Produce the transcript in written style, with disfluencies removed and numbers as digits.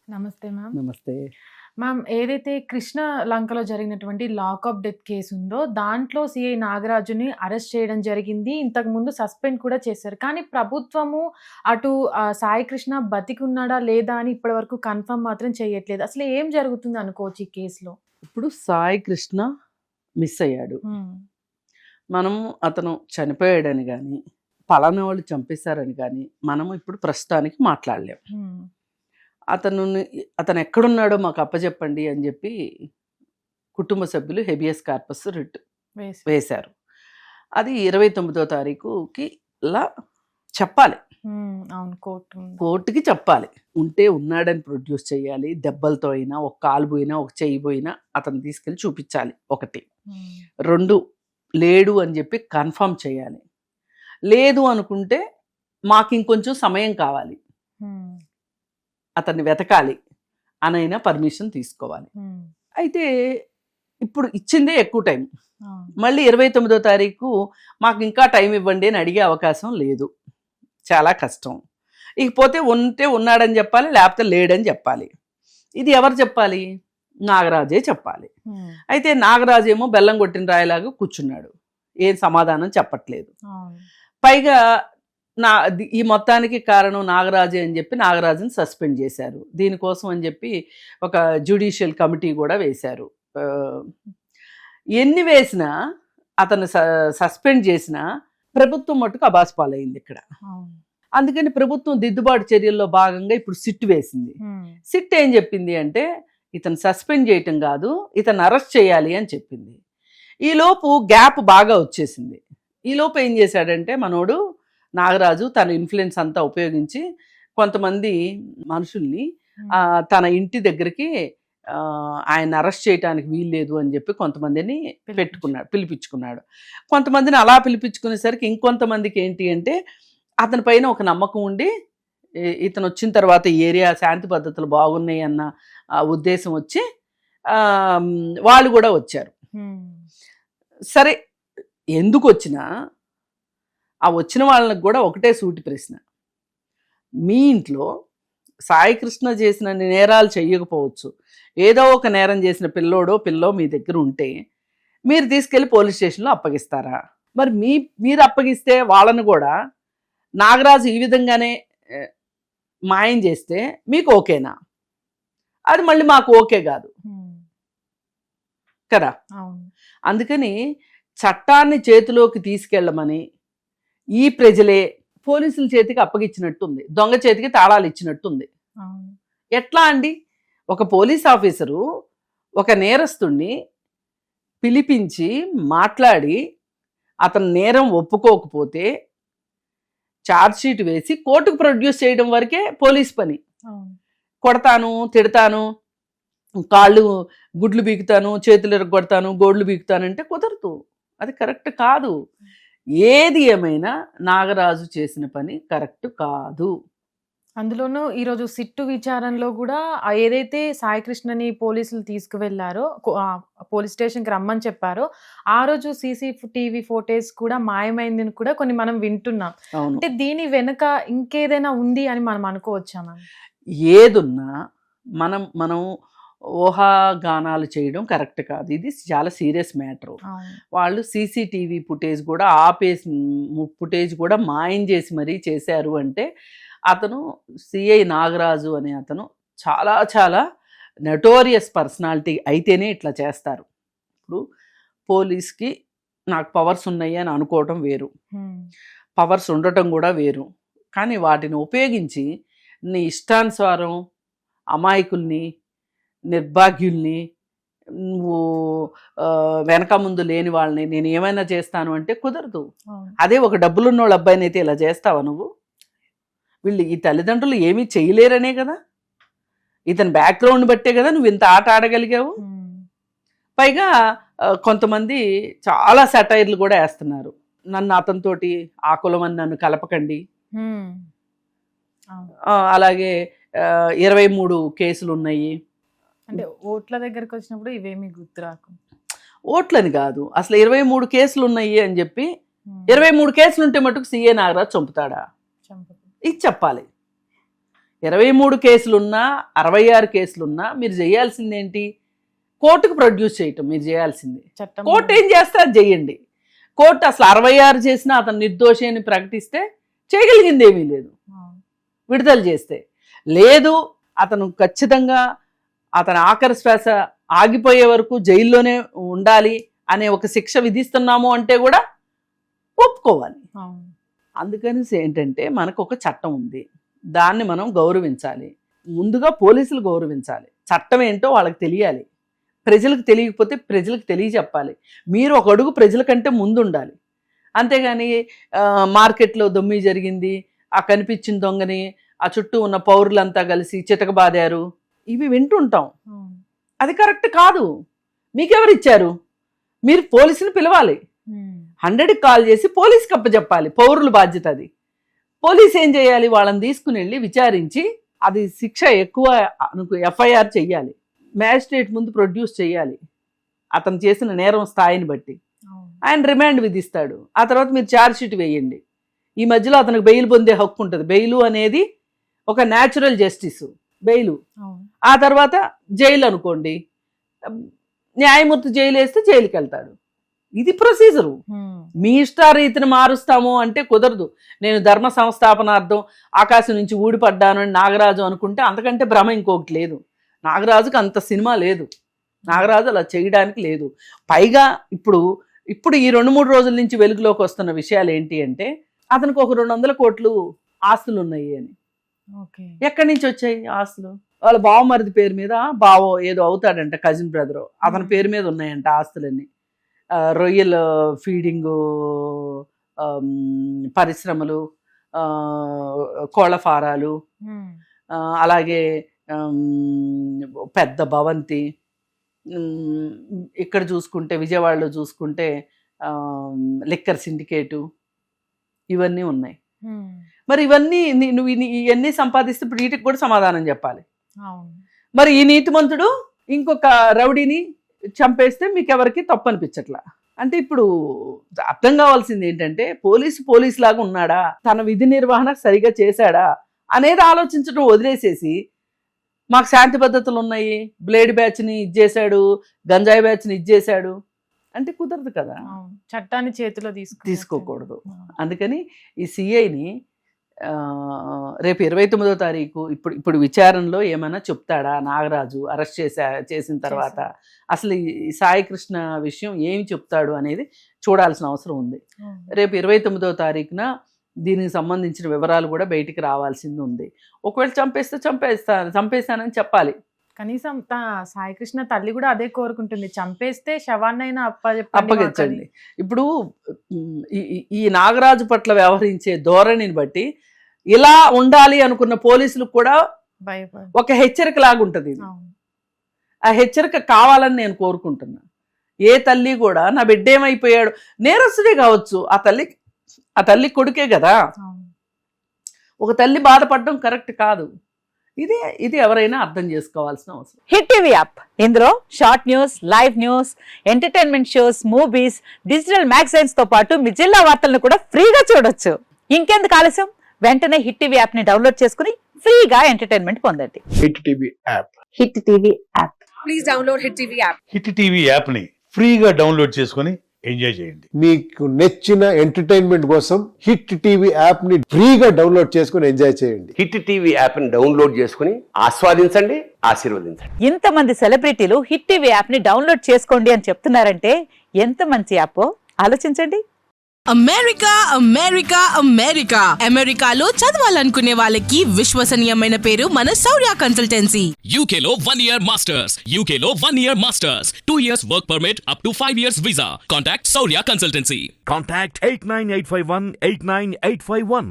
నమస్తే మ్యామ్. నమస్తే. మ్యామ్, ఏదైతే కృష్ణ లంకలో జరిగినటువంటి లాకప్ డెత్ కేస్ ఉందో, దాంట్లో సీఐ నాగరాజుని అరెస్ట్ చేయడం జరిగింది. ఇంతకుముందు సస్పెండ్ కూడా చేశారు. కానీ ప్రభుత్వము అటు సాయి కృష్ణ బతికున్నాడా లేదా అని ఇప్పటివరకు కన్ఫర్మ్ మాత్రం చేయట్లేదు. అసలు ఏం జరుగుతుంది అనుకోవచ్చు ఈ కేసులో? ఇప్పుడు సాయి కృష్ణ మిస్ అయ్యాడు. హ్మ్. మనం అతను చనిపోయాడని కానీ పలానా వాళ్ళు చంపేశారని కానీ మనం ఇప్పుడు ప్రస్తుతానికి మాట్లాడలేం. హ్మ్. అతను ఎక్కడున్నాడో మాకు అప్పచెప్పండి అని చెప్పి కుటుంబ సభ్యులు హెబియస్ కార్పస్ రిట్ వేశారు. అది 29వ తారీఖుకి ఇలా చెప్పాలి, అవును, కోర్టుకి చెప్పాలి. ఉంటే ఉన్నాడని ప్రొడ్యూస్ చేయాలి. దెబ్బలతో అయినా, ఒక కాలు పోయినా, ఒక చెయ్యి పోయినా అతను తీసుకెళ్ళి చూపించాలి. ఒకటి. 2, లేడు అని చెప్పి కన్ఫర్మ్ చేయాలి. లేదు అనుకుంటే మాకు ఇంకొంచెం సమయం కావాలి, అతన్ని వెతకాలి అనైనా పర్మిషన్ తీసుకోవాలి. అయితే ఇప్పుడు ఇచ్చిందే ఎక్కువ టైం. మళ్ళీ 29వ తారీఖు మాకు ఇంకా టైం ఇవ్వండి అని అడిగే అవకాశం లేదు. చాలా కష్టం. ఇకపోతే ఉంటే ఉన్నాడని చెప్పాలి, లేకపోతే లేడని చెప్పాలి. ఇది ఎవరు చెప్పాలి? నాగరాజే చెప్పాలి. అయితే నాగరాజు ఏమో బెల్లం కొట్టిన రాయిలాగా కూర్చున్నాడు, ఏం సమాధానం చెప్పట్లేదు. పైగా ఈ మొత్తానికి కారణం నాగరాజే అని చెప్పి నాగరాజుని సస్పెండ్ చేశారు. దీనికోసం అని చెప్పి ఒక జ్యుడిషియల్ కమిటీ కూడా వేశారు. ఎన్ని వేసినా, అతను సస్పెండ్ చేసినా ప్రభుత్వం మట్టుకు అబాస్పాలైంది ఇక్కడ. అందుకని ప్రభుత్వం దిద్దుబాటు చర్యల్లో భాగంగా ఇప్పుడు సిట్ వేసింది. సిట్ ఏం చెప్పింది అంటే, ఇతను సస్పెండ్ చేయటం కాదు, ఇతను అరెస్ట్ చేయాలి అని చెప్పింది. ఈలోపు గ్యాప్ బాగా వచ్చేసింది. ఈలోపు ఏం చేశాడంటే మనోడు నాగరాజు తన ఇన్ఫ్లుయెన్స్ అంతా ఉపయోగించి కొంతమంది మనుషుల్ని తన ఇంటి దగ్గరికి ఆయన అరెస్ట్ చేయడానికి వీల్లేదు అని చెప్పి కొంతమందిని పిలిపించుకున్నాడు. కొంతమందిని అలా పిలిపించుకునేసరికి ఇంకొంతమందికి ఏంటి అంటే అతని పైన ఒక నమ్మకం ఉండి, ఇతను వచ్చిన తర్వాత ఈ ఏరియా శాంతి పద్ధతులు బాగున్నాయి అన్న ఉద్దేశం వచ్చి వాళ్ళు కూడా వచ్చారు. సరే, ఎందుకు వచ్చినా ఆ వచ్చిన వాళ్ళకి కూడా ఒకటే సూటి ప్రశ్న. మీ ఇంట్లో సాయి కృష్ణ చేసిన నేరాలు చెయ్యకపోవచ్చు, ఏదో ఒక నేరం చేసిన పిల్లో మీ దగ్గర ఉంటే మీరు తీసుకెళ్ళి పోలీస్ స్టేషన్లో అప్పగిస్తారా? మరి మీరు అప్పగిస్తే వాళ్ళను కూడా నాగరాజు ఈ విధంగానే మాయం చేస్తే మీకు ఓకేనా? అది మళ్ళీ మాకు ఓకే కాదు కదా. అందుకని చట్టాన్ని చేతిలోకి తీసుకెళ్ళమని ఈ ప్రజలే పోలీసుల చేతికి అప్పగిచ్చినట్టుంది, దొంగ చేతికి తాళాలు ఇచ్చినట్టుంది. ఎట్లా అండి? ఒక పోలీస్ ఆఫీసరు ఒక నేరస్తుడిని పిలిపించి మాట్లాడి అతను నేరం ఒప్పుకోకపోతే ఛార్జ్షీట్ వేసి కోర్టుకు ప్రొడ్యూస్ చేయడం వరకే పోలీస్ పని. కొడతాను, తిడతాను, కాళ్ళు గుడ్లు బీకుతాను, చేతులు ఎరగొడతాను, గోడ్లు బీకుతానంటే కుదరదు. అది కరెక్ట్ కాదు. ఏది ఏమైనా నాగరాజు చేసిన పని కరెక్ట్ కాదు. అందులోనూ ఈరోజు సిట్టు విచారణలో కూడా ఏదైతే సాయి కృష్ణని పోలీసులు తీసుకువెళ్లారో, పోలీస్ స్టేషన్కి రమ్మని చెప్పారో, ఆ రోజు CCTV ఫోటేజ్ కూడా మాయమైందని కూడా కొన్ని మనం వింటున్నాం. అంటే దీని వెనుక ఇంకేదైనా ఉంది అని మనం అనుకోవచ్చా? ఏదున్నా మనం ఊహాగానాలు చేయడం కరెక్ట్ కాదు. ఇది చాలా సీరియస్ మ్యాటర్. వాళ్ళు CCTV ఫుటేజ్ కూడా ఫుటేజ్ కూడా మాయం చేసి మరీ చేశారు అంటే అతను సిఐ నాగరాజు అనే అతను చాలా చాలా నటోరియస్ పర్సనాలిటీ అయితేనే ఇట్లా చేస్తారు. ఇప్పుడు పోలీస్కి నాకు పవర్స్ ఉన్నాయి అని అనుకోవటం వేరు, పవర్స్ ఉండటం కూడా వేరు. కానీ వాటిని ఉపయోగించి నీ ఇష్టానుసారం అమాయకుల్ని, నిర్భాగ్యుల్ని, నువ్వు వెనక ముందు లేని వాళ్ళని నేను ఏమైనా చేస్తాను అంటే కుదరదు. అదే ఒక డబ్బులున్నోళ్ళ అబ్బాయిని అయితే ఇలా చేస్తావా నువ్వు? వీళ్ళు ఈ తల్లిదండ్రులు ఏమీ చేయలేరనే కదా, ఇతని బ్యాక్గ్రౌండ్ బట్టే కదా నువ్వు ఇంత ఆట ఆడగలిగావు. పైగా కొంతమంది చాలా సెటైర్లు కూడా వేస్తున్నారు. నన్ను అతనితోటి ఆ కులం అని నన్ను కలపకండి, అలాగే 23 కేసులు ఉన్నాయి. అంటే ఓట్ల దగ్గరకు వచ్చినప్పుడు ఇవేమీ గుర్తురాకు. ఓట్లని కాదు, అసలు 23 కేసులు ఉన్నాయి అని చెప్పి 23 కేసులు ఉంటే మటుకు సిఏ నాగరాజు చంపుతాడా? ఇది చెప్పాలి. 23 కేసులున్నా 66 కేసులున్నా మీరు చేయాల్సింది ఏంటి? కోర్టుకు ప్రొడ్యూస్ చేయటం మీరు చేయాల్సింది. చట్టం కోర్టు ఏం చేస్తే అది చేయండి. కోర్టు అసలు 66 చేసినా అతను నిర్దోషి అని ప్రకటిస్తే చేయగలిగింది ఏమీ లేదు విడుదల చేస్తే. లేదు అతను ఖచ్చితంగా అతని ఆఖరి శ్వాస ఆగిపోయే వరకు జైల్లోనే ఉండాలి అనే ఒక శిక్ష విధిస్తున్నాము అంటే కూడా ఒప్పుకోవాలి. అందుకని ఏంటంటే మనకు ఒక చట్టం ఉంది, దాన్ని మనం గౌరవించాలి. ముందుగా పోలీసులు గౌరవించాలి. చట్టం ఏంటో వాళ్ళకి తెలియాలి. ప్రజలకు తెలియకపోతే ప్రజలకు తెలియజెప్పాలి. మీరు ఒక అడుగు ప్రజల కంటే ముందు ఉండాలి. అంతేగాని మార్కెట్లో దొమ్మి జరిగింది, ఆ కనిపించిన దొంగని ఆ చుట్టూ ఉన్న పౌరులంతా కలిసి చితకబాదారు, ఇవి వింటుంటాం. అది కరెక్ట్ కాదు. మీకెవరు ఇచ్చారు? మీరు పోలీసుని పిలవాలి. 100కి కాల్ చేసి పోలీస్కి అప్పచెప్పాలి. పౌరుల బాధ్యత అది. పోలీస్ ఏం చేయాలి? వాళ్ళని తీసుకుని వెళ్ళి విచారించి అది శిక్ష ఎక్కువ ఎఫ్ఐఆర్ చెయ్యాలి, మ్యాజిస్ట్రేట్ ముందు ప్రొడ్యూస్ చేయాలి. అతను చేసిన నేరం స్థాయిని బట్టి ఆయన రిమాండ్ విధిస్తాడు. ఆ తర్వాత మీరు ఛార్జ్ షీట్ వేయండి. ఈ మధ్యలో అతనికి బెయిల్ పొందే హక్కు ఉంటుంది. బెయిలు అనేది ఒక న్యాచురల్ జస్టిస్, బెయిలు. ఆ తర్వాత జైలు అనుకోండి, న్యాయమూర్తి జైలు వేస్తే జైలుకి వెళ్తాడు. ఇది ప్రొసీజరు. మీ ఇష్టారీతిని మారుస్తాము అంటే కుదరదు. నేను ధర్మ సంస్థాపనార్థం ఆకాశం నుంచి ఊడిపడ్డాను అని నాగరాజు అనుకుంటే అంతకంటే భ్రమ ఇంకొకటి లేదు. నాగరాజుకి అంత సినిమా లేదు. నాగరాజు అలా చేయడానికి లేదు. పైగా ఇప్పుడు ఈ 2-3 రోజుల నుంచి వెలుగులోకి వస్తున్న విషయాలు ఏంటి అంటే అతనికి ఒక 200 కోట్లు ఆస్తులు ఉన్నాయి అని. ఎక్కడి నుంచి వచ్చాయి ఆస్తులు? వాళ్ళ బావమరిది పేరు మీద, బావో ఏదో అవుతాడంట, కజిన్ బ్రదరు, అతని పేరు మీద ఉన్నాయంట ఆస్తులన్నీ. రొయ్యల ఫీడింగు పరిశ్రమలు, కోళ్ల ఫారాలు, అలాగే పెద్ద భవంతి. ఇక్కడ చూసుకుంటే విజయవాడలో చూసుకుంటే లిక్కర్ సిండికేటు, ఇవన్నీ ఉన్నాయి. మరి ఇవన్నీ నువ్వు ఇవన్నీ సంపాదిస్తే ఇప్పుడు వీటికి కూడా సమాధానం చెప్పాలి. మరి ఈ నీతిమంతుడు ఇంకొక రౌడీని చంపేస్తే మీకు ఎవరికి తప్పు అనిపించట్లా. అంటే ఇప్పుడు అర్థం కావాల్సింది ఏంటంటే పోలీసు లాగా ఉన్నాడా, తన విధి నిర్వహణ సరిగా చేశాడా అనేది ఆలోచించడం వదిలేసేసి మాకు శాంతి పద్ధతులు ఉన్నాయి, బ్లేడ్ బ్యాచ్ని ఇచ్చేసాడు, గంజాయి బ్యాచ్ని ఇచ్చేసాడు అంటే కుదరదు కదా. చట్టాన్ని చేతిలో తీసుకోకూడదు. అందుకని ఈ సిఐని రేపు 29వ తారీఖు ఇప్పుడు విచారణలో ఏమైనా చెప్తాడా నాగరాజు అరెస్ట్ చేసిన తర్వాత? అసలు ఈ సాయి కృష్ణ విషయం ఏమి చెప్తాడు అనేది చూడాల్సిన అవసరం ఉంది. రేపు 29వ తారీఖున దీనికి సంబంధించిన వివరాలు కూడా బయటికి రావాల్సింది ఉంది. ఒకవేళ చంపేస్తానని చెప్పాలి. కనీసం సాయి కృష్ణ తల్లి కూడా అదే కోరుకుంటుంది, చంపేస్తే శవాన్నైనా అప్పగించండి. ఇప్పుడు ఈ నాగరాజు పట్ల వ్యవహరించే ధోరణిని బట్టి ఇలా ఉండాలి అనుకున్న పోలీసులకు కూడా ఒక హెచ్చరిక లాగుంటది. ఆ హెచ్చరిక కావాలని నేను కోరుకుంటున్నా. ఏ తల్లి కూడా నా బిడ్డ ఏమైపోయాడు, నేరస్తుడే కావచ్చు, ఆ తల్లి కొడుకే కదా. ఒక తల్లి బాధపడడం కరెక్ట్ కాదు. ఇది ఎవరైనా అర్థం చేసుకోవాల్సిన అవసరం. హిట్ టీవీ యాప్, ఇందులో short news, live news, entertainment shows, movies, digital magazines తో పాటు మీ జిల్లా వార్తలను కూడా ఫ్రీగా చూడొచ్చు. ఇంకెందుకు ఆలస్యం, వెంటనే హిట్ టీవీ యాప్ ని డౌన్లోడ్ చేసుకుని ఫ్రీగా ఎంటర్టైన్మెంట్ పొందండి. Hit TV app. Hit TV app. Please download hit TV app. Hit TV app ని ఫ్రీగా డౌన్లోడ్ చేసుకుని ఎంజాయ్ చేయండి. మీకు నచ్చిన ఎంటర్టైన్మెంట్ కోసం హిట్ టీవీ యాప్ ని ఫ్రీగా డౌన్లోడ్ చేసుకుని ఎంజాయ్ చేయండి. హిట్ టీవీ యాప్ ని డౌన్లోడ్ చేసుకుని ఆస్వాదించండి, ఆశీర్వదించండి. ఇంతమంది సెలబ్రిటీలు హిట్ టీవీ యాప్ ని డౌన్లోడ్ చేసుకోండి అని చెప్తున్నారంటే ఎంత మంచి యాప్ ఆలోచించండి. అమెరికాలో చదవాలనుకునే వాళ్ళకి విశ్వసనీయమైన పేరు మన శౌర్య కన్సల్టెన్సీ. UK లో 1 year masters, UK లో 1 year masters, 2 years work permit up to 5 years visa. Contact Saurya Consultancy. Contact 89851 89851.